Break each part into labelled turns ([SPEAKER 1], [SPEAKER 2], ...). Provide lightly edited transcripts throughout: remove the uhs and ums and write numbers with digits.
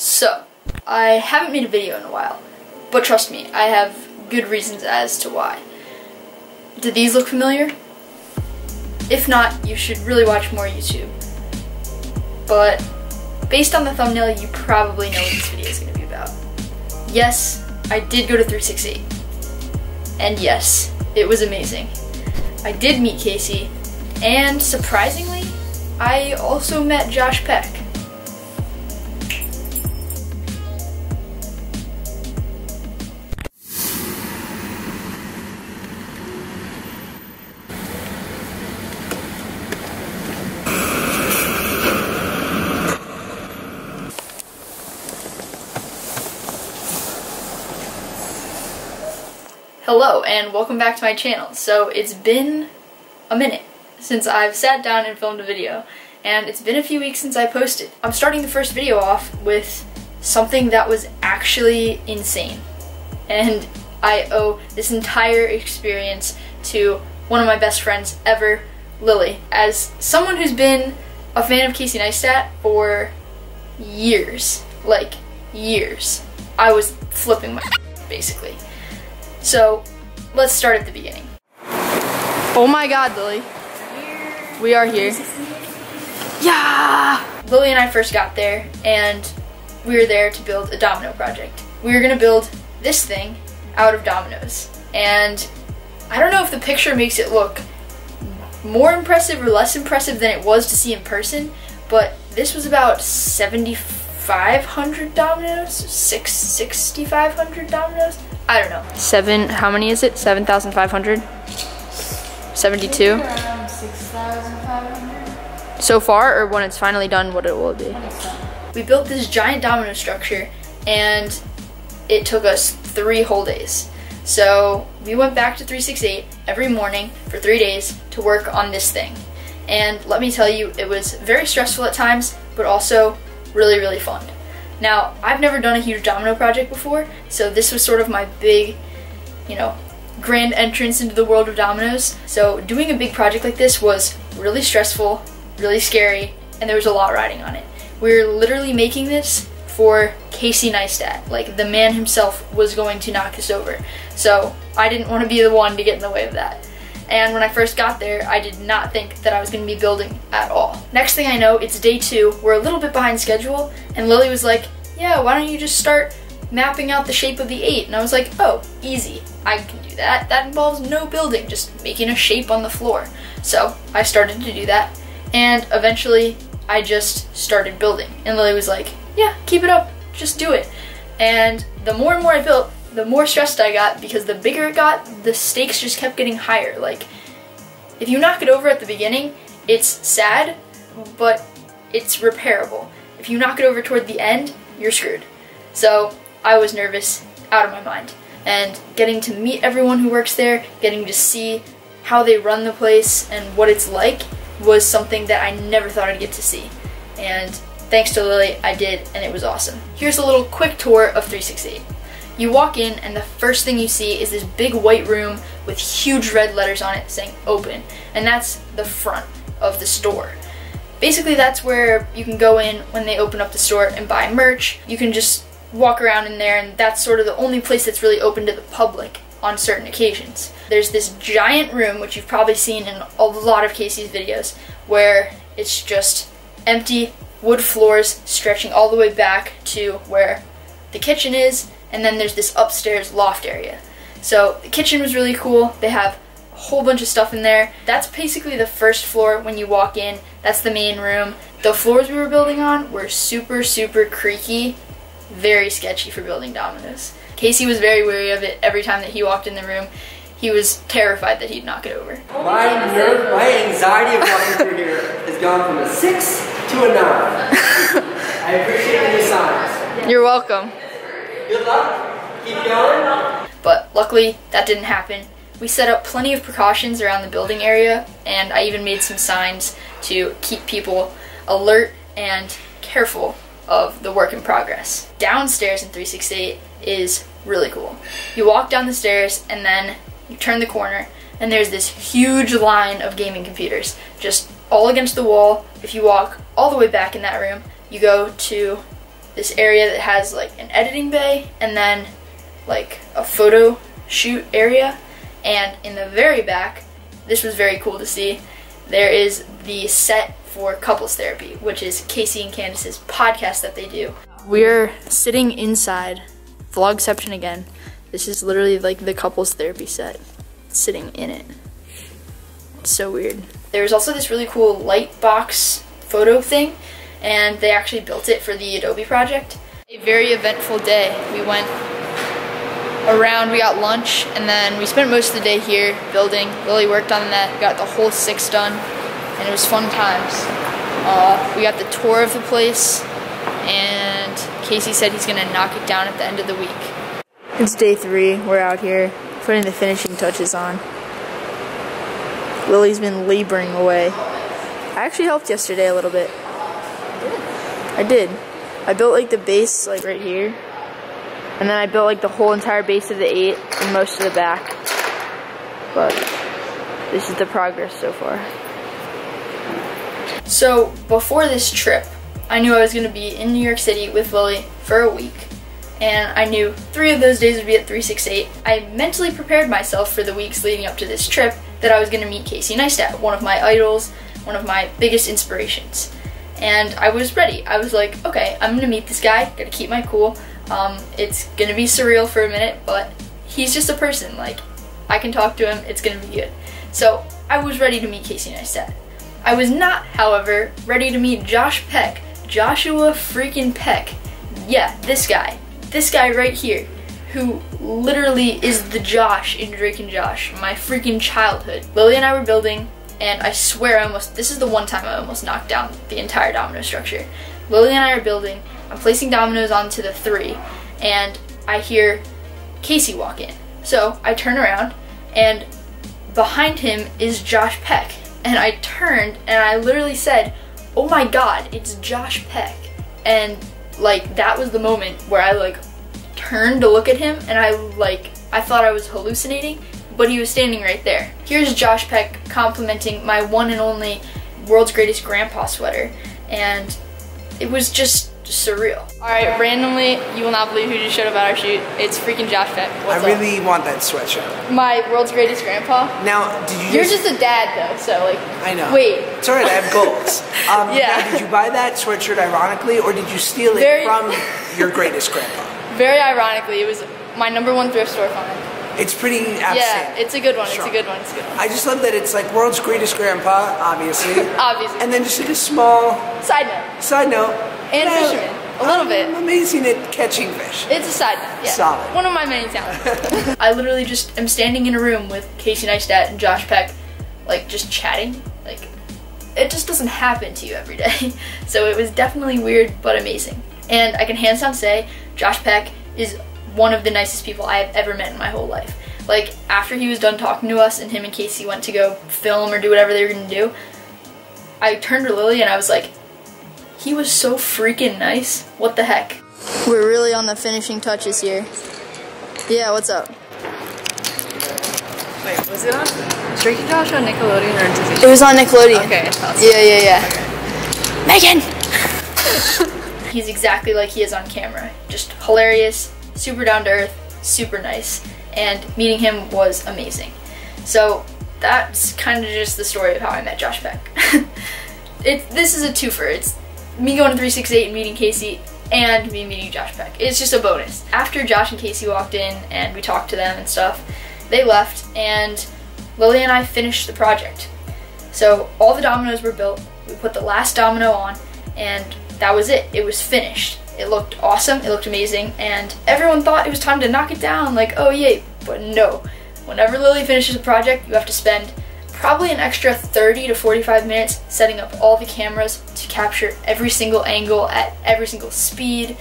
[SPEAKER 1] So, I haven't made a video in a while, but trust me, I have good reasons as to why. Do these look familiar? If not, you should really watch more YouTube. But, based on the thumbnail, you probably know what this video is going to be about. Yes, I did go to 368. And yes, it was amazing. I did meet Casey, and surprisingly, I also met Josh Peck. Hello and welcome back to my channel. So it's been a minute since I've sat down and filmed a video, and it's been a few weeks since I posted. I'm starting the first video off with something that was actually insane, and I owe this entire experience to one of my best friends ever, Lily. As someone who's been a fan of Casey Neistat for years, like years, I was flipping my basically. So, let's start at the beginning. Oh my god, Lily. We are here. Yeah! Lily and I first got there, and we were there to build a domino project. We were gonna build this thing out of dominoes. And I don't know if the picture makes it look more impressive or less impressive than it was to see in person, but this was about 7,500 dominoes? 6,500 dominoes? I don't know. How many is it? 7,500? 72?
[SPEAKER 2] Around 6,500.
[SPEAKER 1] So far, or when it's finally done, what it will be? We built this giant domino structure, and it took us 3 whole days. So we went back to 368 every morning for 3 days to work on this thing. And let me tell you, it was very stressful at times, but also really, really fun. Now, I've never done a huge domino project before, so this was sort of my big, grand entrance into the world of dominoes. So doing a big project like this was really stressful, really scary, and there was a lot riding on it. We were literally making this for Casey Neistat. Like, the man himself was going to knock this over. So I didn't want to be the one to get in the way of that. And when I first got there, I did not think that I was going to be building at all. Next thing I know, it's day 2. We're a little bit behind schedule, and Lily was like, yeah, why don't you just start mapping out the shape of the 8? And I was like, oh, easy. I can do that. That involves no building, just making a shape on the floor. So I started to do that, and eventually I just started building. And Lily was like, yeah, keep it up. Just do it. And the more and more I built, the more stressed I got, because the bigger it got, the stakes just kept getting higher. Like, if you knock it over at the beginning, it's sad, but it's repairable. If you knock it over toward the end, you're screwed. So I was nervous out of my mind. And getting to meet everyone who works there, getting to see how they run the place and what it's like, was something that I never thought I'd get to see. And thanks to Lily, I did, and it was awesome. Here's a little quick tour of 368. You walk in, and the first thing you see is this big white room with huge red letters on it saying open, and that's the front of the store. Basically, that's where you can go in when they open up the store and buy merch. You can just walk around in there, and that's sort of the only place that's really open to the public on certain occasions. There's this giant room, which you've probably seen in a lot of Casey's videos, where it's just empty wood floors stretching all the way back to where the kitchen is, and then there's this upstairs loft area. So the kitchen was really cool. They have a whole bunch of stuff in there. That's basically the first floor when you walk in. That's the main room. The floors we were building on were super, super creaky, very sketchy for building dominoes. Casey was very wary of it every time that he walked in the room. He was terrified that he'd knock it over.
[SPEAKER 3] My anxiety of walking through here has gone from a 6 to a 9. I appreciate the new signs.
[SPEAKER 1] You're welcome.
[SPEAKER 3] Good luck. Keep going.
[SPEAKER 1] But luckily, that didn't happen. We set up plenty of precautions around the building area, and I even made some signs to keep people alert and careful of the work in progress. Downstairs in 368 is really cool. You walk down the stairs, and then you turn the corner, and there's this huge line of gaming computers just all against the wall. If you walk all the way back in that room, you go to this area that has like an editing bay and then like a photo shoot area. And in the very back, this was very cool to see, there is the set for couples therapy, which is Casey and Candace's podcast that they do. We're sitting inside, vlogception again. This is literally like the couples therapy set, sitting in it. It's so weird. There's also this really cool light box photo thing, and they actually built it for the Adobe project. A very eventful day. We went around, we got lunch, and then we spent most of the day here building. Lily worked on that, got the whole 6 done, and it was fun times. We got the tour of the place, and Casey said he's gonna knock it down at the end of the week. It's day 3, we're out here putting the finishing touches on. Lily's been laboring away. I actually helped yesterday a little bit. I did. I built like the base like right here. And then I built like the whole entire base of the 8 and most of the back. But this is the progress so far. So before this trip, I knew I was going to be in New York City with Lily for a week. And I knew 3 of those days would be at 368. I mentally prepared myself for the weeks leading up to this trip that I was going to meet Casey Neistat, one of my idols, one of my biggest inspirations. And I was ready. I was like, okay, I'm going to meet this guy, gotta keep my cool. It's gonna be surreal for a minute, but he's just a person. Like, I can talk to him, it's gonna be good. So I was ready to meet Casey Neistat. I was not, however, ready to meet Josh Peck. Joshua freaking Peck. Yeah, this guy right here, who literally is the Josh in Drake and Josh, my freaking childhood. Lily and I were building, and I swear this is the one time I almost knocked down the entire domino structure. Lily and I are building, I'm placing dominoes onto the 3, and I hear Casey walk in. So I turn around, and behind him is Josh Peck. And I turned, and I literally said, oh my god, it's Josh Peck. And like, that was the moment where I like turned to look at him, and I thought I was hallucinating, but he was standing right there. Here's Josh Peck complimenting my one and only world's greatest grandpa sweater, and it was just surreal. Alright, randomly, you will not believe who just showed up at our shoot. It's freaking Josh Peck. What's
[SPEAKER 2] I really want that sweatshirt.
[SPEAKER 1] My world's greatest grandpa.
[SPEAKER 2] Now, did you
[SPEAKER 1] You're just a dad though, so like,
[SPEAKER 2] I know.
[SPEAKER 1] Wait.
[SPEAKER 2] It's alright, I have goals.
[SPEAKER 1] Yeah.
[SPEAKER 2] Now, did you buy that sweatshirt ironically, or did you steal it from your greatest grandpa?
[SPEAKER 1] Very ironically, it was my #1 thrift store find.
[SPEAKER 2] It's pretty outstanding.
[SPEAKER 1] Yeah, it's a good one,
[SPEAKER 2] Strong.
[SPEAKER 1] it's a good one, it's a good one.
[SPEAKER 2] I just love that it's like world's greatest grandpa, obviously.
[SPEAKER 1] Obviously.
[SPEAKER 2] And then just like a small
[SPEAKER 1] Side note. And fisherman. A little bit.
[SPEAKER 2] I'm amazing at catching fish.
[SPEAKER 1] It's a side note, yeah.
[SPEAKER 2] Solid.
[SPEAKER 1] One of my many talents. I literally just am standing in a room with Casey Neistat and Josh Peck, like just chatting. Like, it just doesn't happen to you every day. So it was definitely weird, but amazing. And I can hands down say, Josh Peck is one of the nicest people I have ever met in my whole life. Like, after he was done talking to us and him and Casey went to go film or do whatever they were gonna do, I turned to Lily and I was like, he was so freaking nice. What the heck? We're really on the finishing touches here. Yeah, what's up?
[SPEAKER 4] Wait, was it on Drake and Josh on Nickelodeon or Disney?
[SPEAKER 1] It was on Nickelodeon.
[SPEAKER 4] Okay, awesome.
[SPEAKER 1] Yeah.
[SPEAKER 4] Okay.
[SPEAKER 1] Megan! He's exactly like he is on camera. Just hilarious, super down to earth, super nice. And meeting him was amazing. So that's kind of just the story of how I met Josh Peck. This is a twofer. It's me going to 368 and meeting Casey, and me meeting Josh Peck. It's just a bonus. After Josh and Casey walked in and we talked to them and stuff, they left, and Lily and I finished the project. So all the dominoes were built, we put the last domino on, and that was it. It was finished. It looked awesome, it looked amazing, and everyone thought it was time to knock it down, like, oh yay, but no. Whenever Lily finishes a project, you have to spend probably an extra 30 to 45 minutes setting up all the cameras to capture every single angle at every single speed.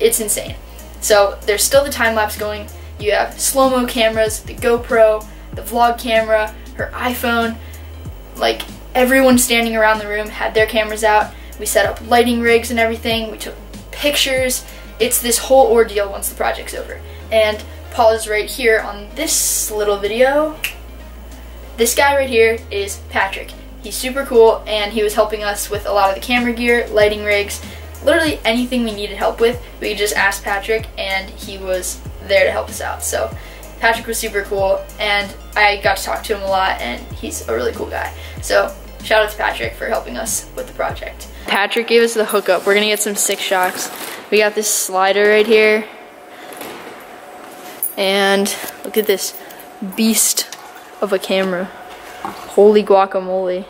[SPEAKER 1] It's insane. So there's still the time lapse going. You have slow-mo cameras, the GoPro, the vlog camera, her iPhone. Like, everyone standing around the room had their cameras out. We set up lighting rigs and everything. We took pictures. It's this whole ordeal once the project's over. And pause right here on this little video. This guy right here is Patrick. He's super cool, and he was helping us with a lot of the camera gear, lighting rigs, literally anything we needed help with, we just asked Patrick and he was there to help us out. So Patrick was super cool and I got to talk to him a lot and he's a really cool guy. So shout out to Patrick for helping us with the project. Patrick gave us the hookup. We're gonna get some sick shots. We got this slider right here. And look at this beast of a camera. Holy guacamole.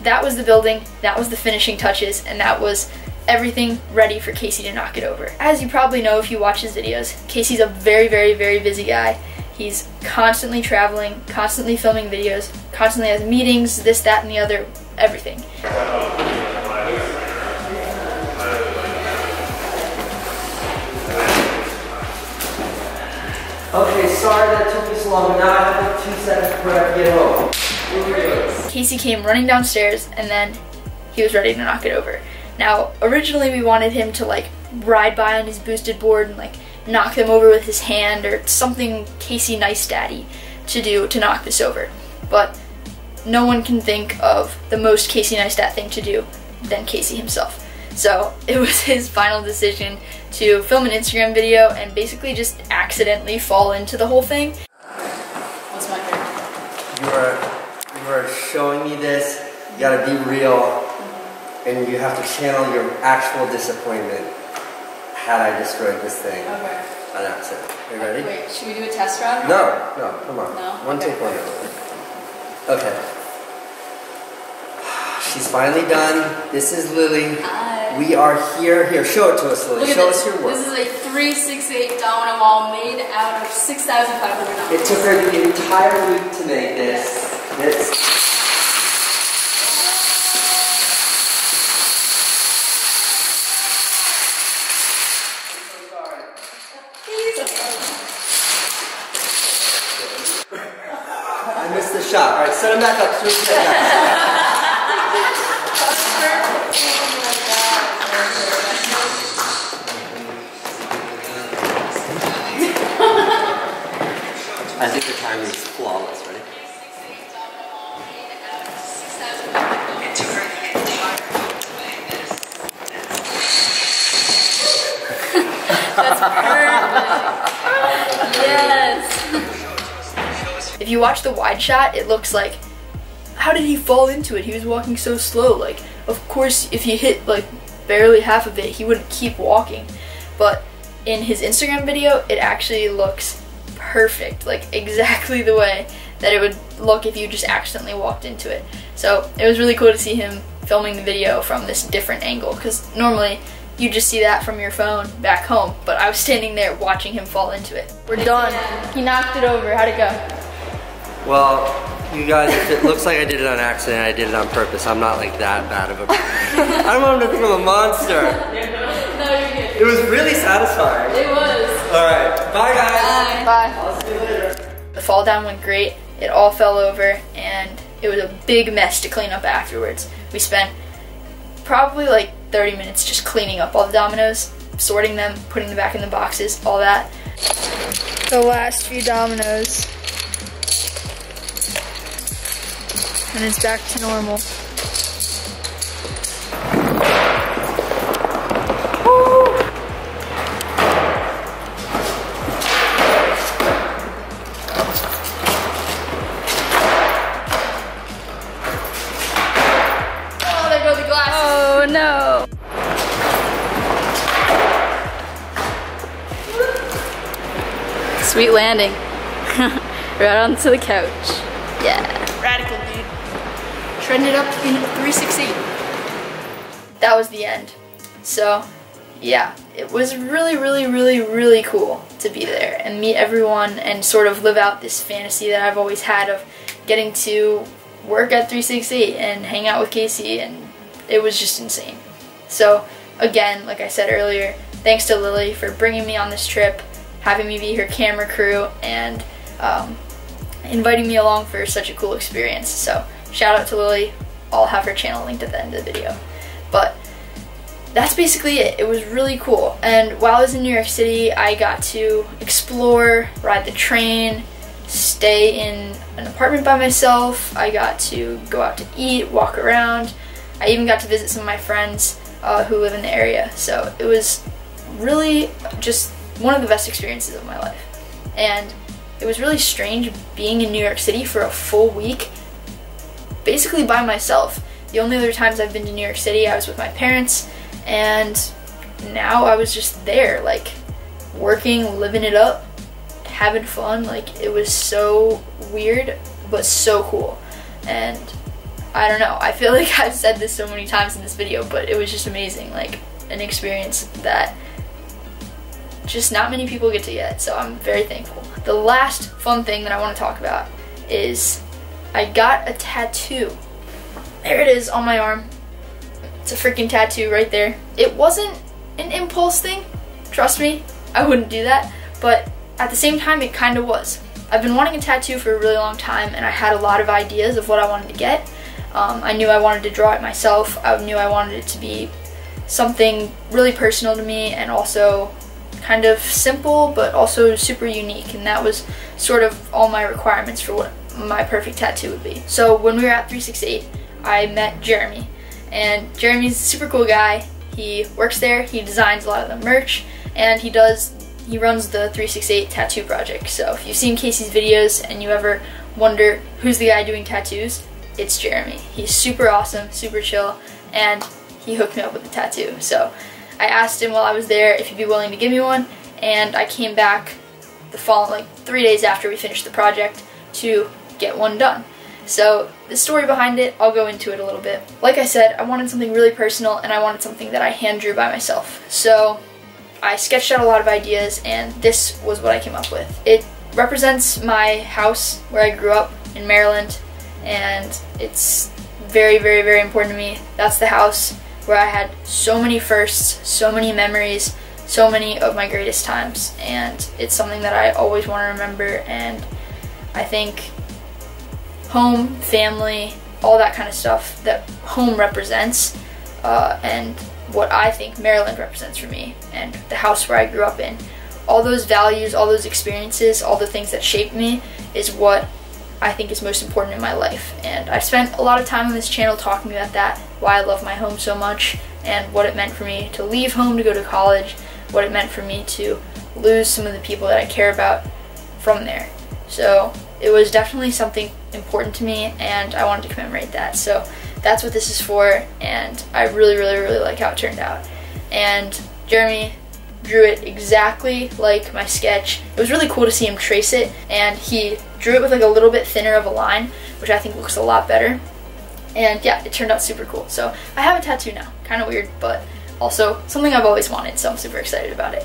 [SPEAKER 1] That was the building, that was the finishing touches, and that was everything ready for Casey to knock it over. As you probably know if you watch his videos, Casey's a very, very, very busy guy. He's constantly traveling, constantly filming videos, constantly has meetings, this, that, and the other, everything.
[SPEAKER 3] Okay, sorry that took me so long, but now I have like 2 seconds before I have to get home.
[SPEAKER 1] Casey came running downstairs and then he was ready to knock it over. Now, originally we wanted him to like ride by on his boosted board and like knock them over with his hand or something Casey Neistat-y to do to knock this over. But no one can think of the most Casey Neistat thing to do than Casey himself. So it was his final decision to film an Instagram video and basically just accidentally fall into the whole thing.
[SPEAKER 4] What's my favorite?
[SPEAKER 3] You are showing me this. You gotta be real, and you have to channel your actual disappointment. Had I destroyed this thing
[SPEAKER 4] Okay.
[SPEAKER 3] on accident. Are you ready?
[SPEAKER 4] Wait, should we do a test run?
[SPEAKER 3] No, come on.
[SPEAKER 4] No?
[SPEAKER 3] One
[SPEAKER 4] Okay.
[SPEAKER 3] take one. Okay. She's finally done. This is Lily.
[SPEAKER 4] Hi.
[SPEAKER 3] We are here. Here, show it to us, Lily.
[SPEAKER 4] Look at
[SPEAKER 3] Show
[SPEAKER 4] this.
[SPEAKER 3] us your work.
[SPEAKER 4] This is a 368 domino wall made out of 6,500 dollars.
[SPEAKER 3] It took her the entire week to make this. This. I missed the shot. All right, set him back up. Switch him back. I think the timing is flawless. Ready?
[SPEAKER 4] That's perfect. Yes.
[SPEAKER 1] If you watch the wide shot, it looks like, how did he fall into it? He was walking so slow. Like, of course, if he hit like barely half of it, he wouldn't keep walking. But in his Instagram video, it actually looks perfect, like exactly the way that it would look if you just accidentally walked into it. So it was really cool to see him filming the video from this different angle, because normally you just see that from your phone back home, but I was standing there watching him fall into it. We're done. He knocked it over. How'd it go?
[SPEAKER 3] Well, you guys, if it looks like I did it on accident, I did it on purpose. I'm not like that bad of a I don't want him to think I'm a monster.
[SPEAKER 4] No, you're good.
[SPEAKER 3] It was really satisfying.
[SPEAKER 4] It was.
[SPEAKER 3] Alright, bye guys.
[SPEAKER 4] Bye.
[SPEAKER 3] I'll see you later.
[SPEAKER 1] The fall down went great. It all fell over and it was a big mess to clean up afterwards. We spent probably like 30 minutes just cleaning up all the dominoes, sorting them, putting them back in the boxes, all that. The last few dominoes. And it's back to normal. Woo!
[SPEAKER 4] Oh, there go the glasses.
[SPEAKER 1] Oh no!
[SPEAKER 4] Sweet landing. Right onto the couch.
[SPEAKER 1] Yeah. Radical, dude. Trended up in 368. That was the end. So, yeah, it was really, really, really, really cool to be there and meet everyone and sort of live out this fantasy that I've always had of getting to work at 368 and hang out with Casey, and it was just insane. So, again, like I said earlier, thanks to Lily for bringing me on this trip, having me be her camera crew, and inviting me along for such a cool experience. So shout out to Lily. I'll have her channel linked at the end of the video. But that's basically it. It was really cool. And while I was in New York City, I got to explore, ride the train, stay in an apartment by myself. I got to go out to eat, walk around. I even got to visit some of my friends who live in the area. So it was really just one of the best experiences of my life. And it was really strange being in New York City for a full week, basically by myself. The only other times I've been to New York City, I was with my parents, and now I was just there, like, working, living it up, having fun. Like, it was so weird, but so cool. And I don't know, I feel like I've said this so many times in this video, but it was just amazing, like, an experience that just not many people get to get, so I'm very thankful. The last fun thing that I want to talk about is I got a tattoo. There it is on my arm. It's a freaking tattoo right there. It wasn't an impulse thing, trust me, I wouldn't do that, but at the same time it kind of was. I've been wanting a tattoo for a really long time, and I had a lot of ideas of what I wanted to get. I knew I wanted to draw it myself. I knew I wanted it to be something really personal to me and also kind of simple but also super unique, and that was sort of all my requirements for what my perfect tattoo would be. So when we were at 368, I met Jeremy, and Jeremy's a super cool guy. He works there, he designs a lot of the merch, and he runs the 368 tattoo project. So if you've seen Casey's videos and you ever wonder who's the guy doing tattoos, it's Jeremy. He's super awesome, super chill, and he hooked me up with a tattoo. So I asked him while I was there if he'd be willing to give me one, and I came back the following, 3 days after we finished the project, to get one done. So the story behind it, I'll go into it a little bit. Like I said, I wanted something really personal, and I wanted something that I hand drew by myself. So I sketched out a lot of ideas, and this was what I came up with. It represents my house where I grew up in Maryland, and it's very, very, very important to me. That's the house where I had so many firsts, so many memories, so many of my greatest times, and it's something that I always want to remember. And I think home, family, all that kind of stuff that home represents, and what I think Maryland represents for me, and the house where I grew up in, all those values, all those experiences, all the things that shaped me is what I think is most important in my life. And I've spent a lot of time on this channel talking about that, why I love my home so much, and what it meant for me to leave home to go to college, what it meant for me to lose some of the people that I care about from there. So it was definitely something important to me, and I wanted to commemorate that. So that's what this is for, and I really, really, really like how it turned out. And Jeremy drew it exactly like my sketch. It was really cool to see him trace it, and he drew it with like a little bit thinner of a line, which I think looks a lot better. And yeah, it turned out super cool. So I have a tattoo now, kind of weird, but also something I've always wanted, so I'm super excited about it.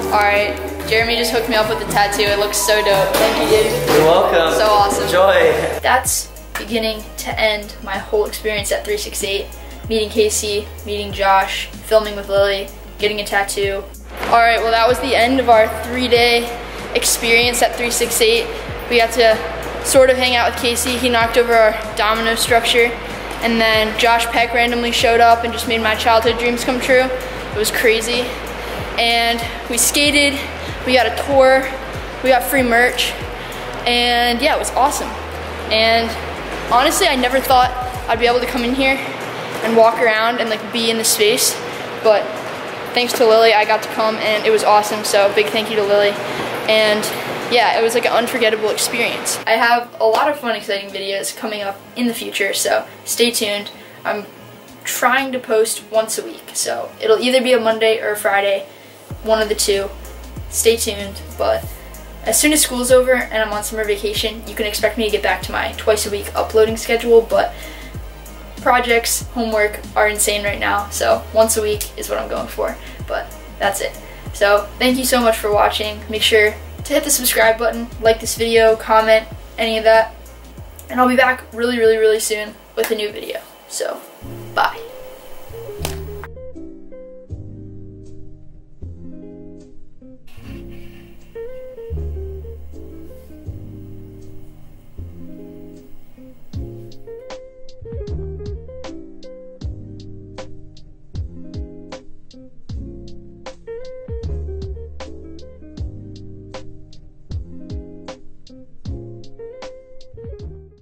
[SPEAKER 1] Alright, Jeremy just hooked me up with the tattoo. It looks so dope. Thank you, dude.
[SPEAKER 3] You're welcome.
[SPEAKER 1] So awesome.
[SPEAKER 3] Enjoy.
[SPEAKER 1] That's beginning to end my whole experience at 368. Meeting Casey, meeting Josh, filming with Lily, getting a tattoo. Alright, well that was the end of our 3-day experience at 368. We got to sort of hang out with Casey. He knocked over our domino structure, and then Josh Peck randomly showed up and just made my childhood dreams come true. It was crazy. And we skated, we got a tour, we got free merch, and yeah, it was awesome. And honestly, I never thought I'd be able to come in here and walk around and like be in the space, but thanks to Lily, I got to come, and it was awesome. So big thank you to Lily. And yeah, it was like an unforgettable experience. I have a lot of fun, exciting videos coming up in the future, so stay tuned. I'm trying to post once a week, so it'll either be a Monday or a Friday, one of the two. Stay tuned, but as soon as school's over and I'm on summer vacation, you can expect me to get back to my twice a week uploading schedule, but projects, homework are insane right now, so once a week is what I'm going for, but that's it. So thank you so much for watching. Make sure to hit the subscribe button, like this video, comment, any of that, and I'll be back really, really, really soon with a new video. So, bye.